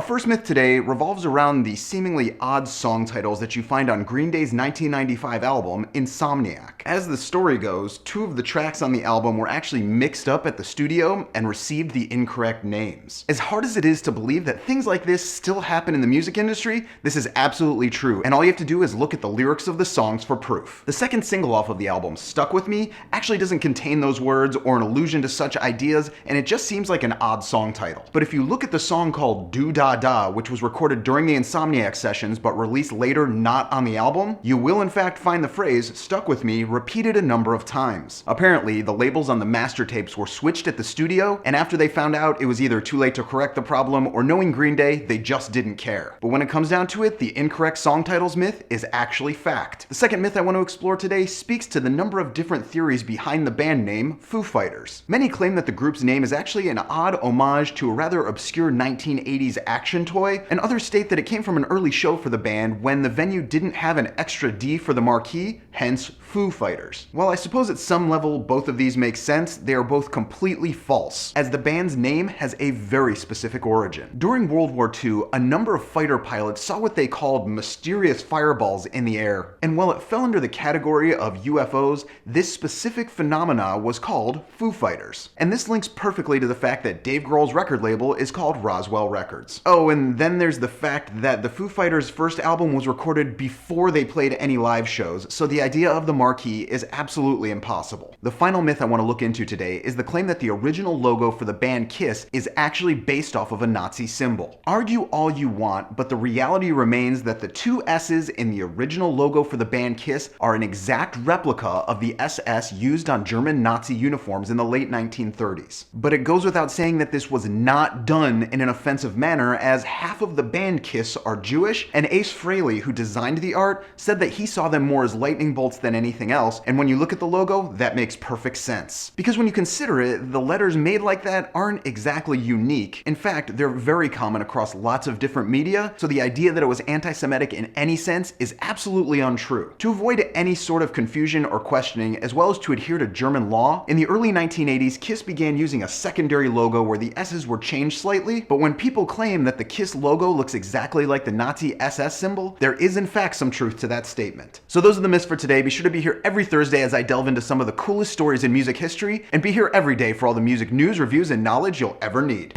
Our first myth today revolves around the seemingly odd song titles that you find on Green Day's 1995 album, Insomniac. As the story goes, two of the tracks on the album were actually mixed up at the studio and received the incorrect names. As hard as it is to believe that things like this still happen in the music industry, this is absolutely true, and all you have to do is look at the lyrics of the songs for proof. The second single off of the album, Stuck With Me, actually doesn't contain those words or an allusion to such ideas, and it just seems like an odd song title. But if you look at the song called Do Da Da, which was recorded during the Insomniac sessions but released later not on the album, you will in fact find the phrase Stuck With Me repeated a number of times. Apparently, the labels on the master tapes were switched at the studio, and after they found out it was either too late to correct the problem or knowing Green Day, they just didn't care. But when it comes down to it, the incorrect song titles myth is actually fact. The second myth I want to explore today speaks to the number of different theories behind the band name Foo Fighters. Many claim that the group's name is actually an odd homage to a rather obscure 1980s action toy, and others state that it came from an early show for the band when the venue didn't have an extra D for the marquee, hence Foo Fighters. While I suppose at some level both of these make sense, they are both completely false, as the band's name has a very specific origin. During World War II, a number of fighter pilots saw what they called mysterious fireballs in the air, and while it fell under the category of UFOs, this specific phenomena was called Foo Fighters. And this links perfectly to the fact that Dave Grohl's record label is called Roswell Records. Oh, and then there's the fact that the Foo Fighters' first album was recorded before they played any live shows, so the idea of the marquee is absolutely impossible. The final myth I want to look into today is the claim that the original logo for the band Kiss is actually based off of a Nazi symbol. Argue all you want, but the reality remains that the two S's in the original logo for the band Kiss are an exact replica of the SS used on German Nazi uniforms in the late 1930s. But it goes without saying that this was not done in an offensive manner, as half of the band Kiss are Jewish, and Ace Frehley, who designed the art, said that he saw them more as lightning bolts than anything else, and when you look at the logo, that makes perfect sense. Because when you consider it, the letters made like that aren't exactly unique. In fact, they're very common across lots of different media, so the idea that it was anti-Semitic in any sense is absolutely untrue. To avoid any sort of confusion or questioning, as well as to adhere to German law, in the early 1980s, Kiss began using a secondary logo where the S's were changed slightly, but when people claim that the Kiss logo looks exactly like the Nazi SS symbol, there is in fact some truth to that statement. So those are the myths for today. Be sure to be here every Thursday as I delve into some of the coolest stories in music history, and be here every day for all the music news, reviews, and knowledge you'll ever need.